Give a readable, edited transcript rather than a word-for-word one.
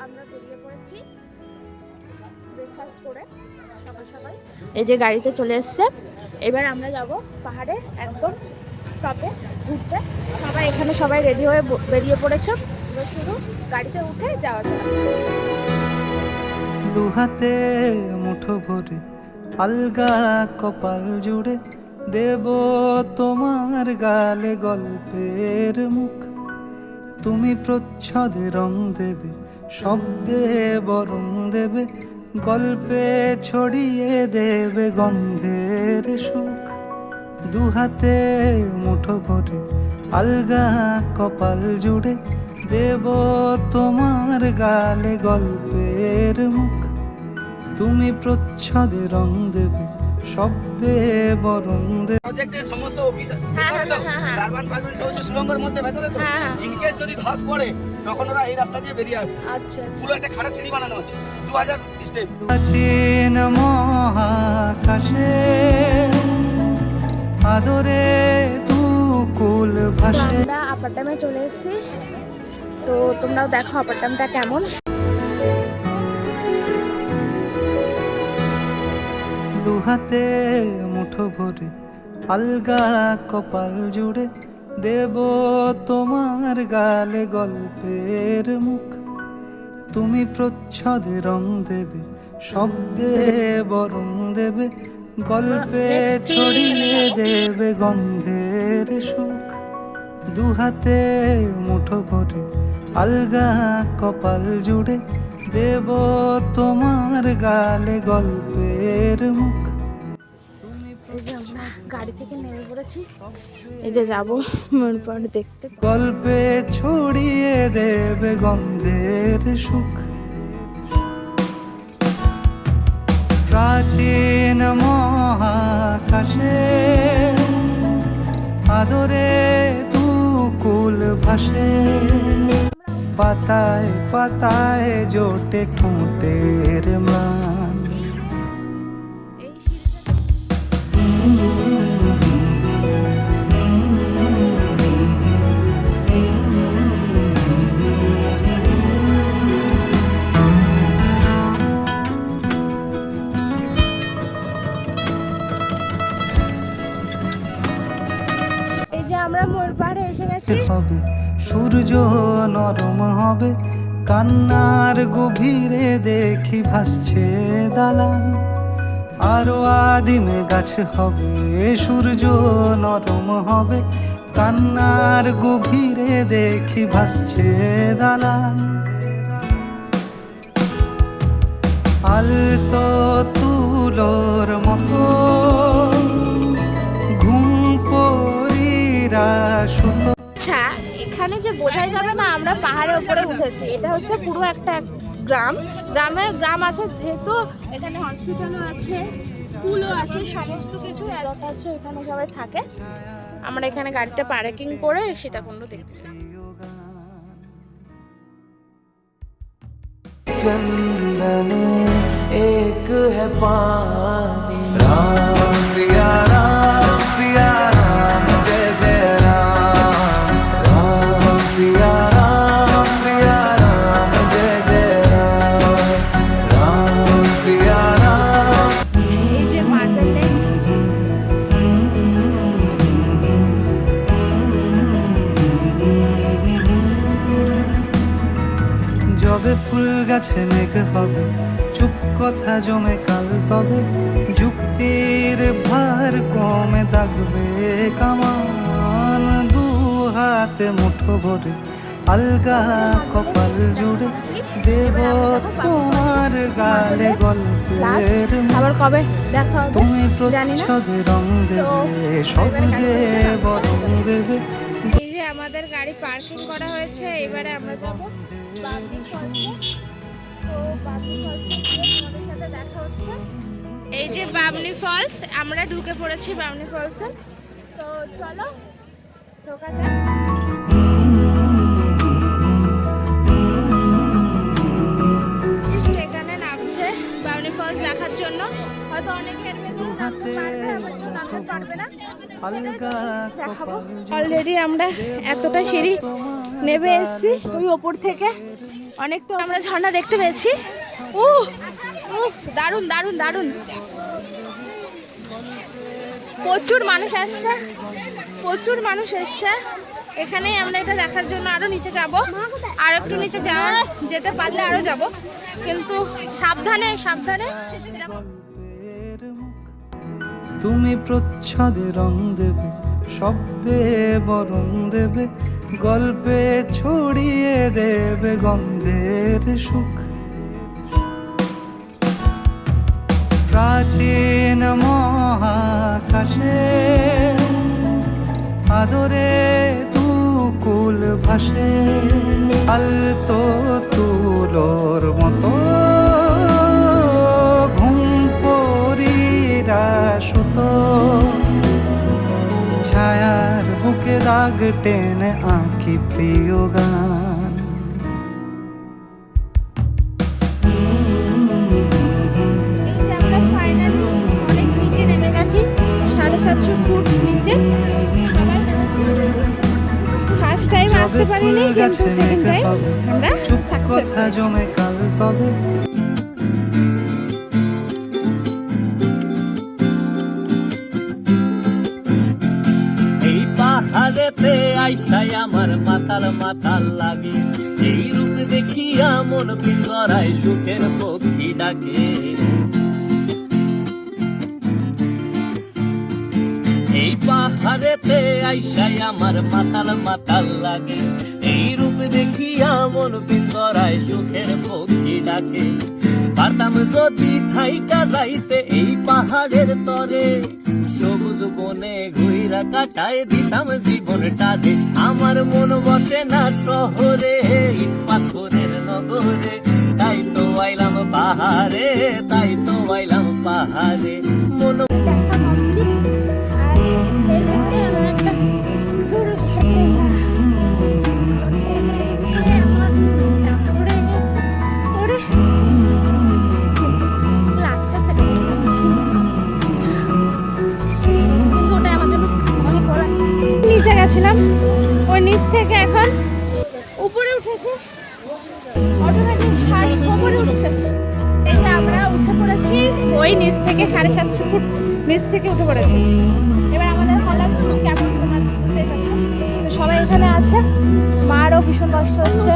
আমরা বেরিয়ে পড়েছি ব্রেকফাস্ট করে সকাল সকাল। এই যে গাড়িতে চলে এসছে। এবার আমরা যাব পাহাড়ে একদম টপে ঘুরতে। সবাই এখানে সবাই রেডি হয়ে বেরিয়ে পড়েছে। এবার শুরু গাড়িতে উঠে যাওয়ার পালা। দু হাতে মুঠো ভরে আলগা কপাল জুড়ে দেব তোমার গালে গল্পের মুখ। তুমি প্রচ্ছদে রং দেবে, শব্দে বরং দেবে, গল্পে ছড়িয়ে দেবে গন্ধের সুখ। দু হাতে মুঠো ভরে আলগা কপাল জুড়ে দেব তোমার গালে গল্পের মুখ। তুমি প্রচ্ছদে রং দেবে, শব্দে বরং দেবে। প্রজেক্টের সমস্ত অফিস কার্বন ফাইবার সমস্ত সুরঙ্গের মধ্যে ভেতরে তো ইনকেস যদি ধস পড়ে তখন ওরা এই রাস্তা দিয়ে বেরিয়ে আসবে। আচ্ছা পুরো একটা খাড়া সিঁড়ি বানানো আছে 2000 স্টেপ। প্রাচীন মহাকাশে আদরে তুকুল ভাসে। আমরা আপার ড্যামে চলে এসেছি, তো তোমরাও দেখো আপার ড্যামটা কেমন। দু হাতে মুঠো ভরে আলগা কপাল জুড়ে দেব তোমার গালে গল্পের মুখ। তুমি প্রচ্ছদে রং দেবে, শব্দে বরং দেবে, গল্পে ছড়িয়ে দেবে গন্ধের সুখ। দু হাতে মুঠো ভরে আলগা কপাল জুড়ে দেব তোমার গালে গল্পের মুখ। এই যে আমরা গাড়ি থেকে নেমে পড়েছি, এই যে যাবো ময়ূর দেখতে। গল্পে ছড়িয়ে দেবে গন্ধের সুখ। প্রাচীন মহাকাশে আদরে তুকুল ভাসে। পাতায় পাতায় জোটে ঠোঁটের ম্লান। এই সিঁড়িটা আমরা ময়ূর পাহাড়ে এসে গেছি। হবে সূর্য নরম হবে, কান্নার গভীরে দেখি ভাসছে দালান। আরো আদিমে গাছ হবে, সূর্য নরম হবে, কান্নার গভীরে দেখি ভাসছে দালান। আলতো তুলোর মতো সুতো। আচ্ছা, এখানে যে বোঝাই যাবে না আমরা পাহাড়ের উপরে উঠেছি। এটা হচ্ছে পুরো একটা গ্রাম আছে, যেহেতু এখানে হসপিটালও আছে, স্কুলও আছে, সমস্ত কিছু আছে। এখানে সবাই থাকে। আমরা এখানে গাড়িটা পার্কিং করে সীতাকুণ্ড দেখতে चंदन एक है पानी। राम सिया राम जय जय राम। राम सिया राम जय जय राम। राम सिया राम। এই যে মার্বেল লেক, যবে ফুল গাছে মেঘ হবে, চুপ কথা জমে কাল তবে, যুক্তির ভার কমে দাগবে কামান। দু হাতে মুঠো ভরে আলগা কপাল জুড়ে দেব তোমার গালে গল্পের আবার কবে দেখা হবে তুমি জানি না। প্রচ্ছদে রং দেবে, শব্দে বরং দেবে। এই যে আমাদের গাড়ি পার্কিং করা হয়েছে, এবারে আমরা যাবো বাবনি ফলসে। তো বাবনি ফলসে গিয়ে তোমাদের সাথে দেখা হচ্ছে। এই যে বাবনি ফলস, আমরা ঢুকে পড়েছি বাবনি ফলসে। তো চলো ঢোকা যাক। এখানে নামছে বাবনি ফলস দেখার জন্য। হয়তো অনেকের পারবে না, দেখাবো। অলরেডি আমরা এতটা সিঁড়ি নেমে এসেছি ওই ওপর থেকে। অনেকটা আমরা ঝর্ণা দেখতে পেয়েছি। দারুণ দারুণ দারুণ, প্রচুর মানুষ আসছে, প্রচুর মানুষ এসছে এখানেই। আমরা এটা দেখার জন্য আরো নিচে যাব, আর একটু নিচে যেতে পারলে আরো যাব, কিন্তু সাবধানে সাবধানে। তুমি প্রচ্ছদে রং দেবে, শব্দে বরং দেবে, গল্পে ছড়িয়ে দেবে গন্ধের সুখ। প্রাচীন মহাকাশে আদরে তুকুল ভাসে, আলতো তুলোর মতো ঘুম পরীরা সুতো, ছায়ার বুকে দাগ টেনে আঁকি প্রিয় গান। আমরা ফাইনালি অনেক নিচে নেমে গেছি, 750 ফুট নিচে। ফার্স্ট টাইম আসতে পারিনি, কিন্তু সেকেন্ড টাইম আমরা চুপ কথা জমে কাল তবে। এই পাহাড়েতে আইসাই আমার মাতাল মাতাল লাগে, এই রূপ দেখিয়া মন পিঞ্জরায় সুখের পক্ষী ডাকে। এই পাহাড়েতে আইসাই আমার মাতাল মাতাল লাগে, এই রূপ দেখিয়া মন পিঞ্জরায় সুখের পক্ষী ডাকে। পারতাম যদি থাইকা যাইতে এই পাহাড়ের তরে, সবুজ বনে ঘুইরা কাটায় দিতাম জীবনটারে। আমার মন বসে না শহরে, ইট পাথরের নগরে, তাই তো আইলাম পাহাড়ে, তাই তো আইলাম পাহাড়ে। মন নিচে গেছিলাম, ওই নিচ থেকে এখন উপরে উঠেছি, অটোমেটিক শ্বাস উপরে উঠছে। এই যে আমরা উঠে পড়েছি ওই নিচ থেকে, 750 ফুট নিচ থেকে উঠে পড়েছি। এবার আমাদের হালাত কেমন তোমরা বুঝতেই পারছো। তো সবাই এখানে আছে, মারও ভীষণ কষ্ট হচ্ছে,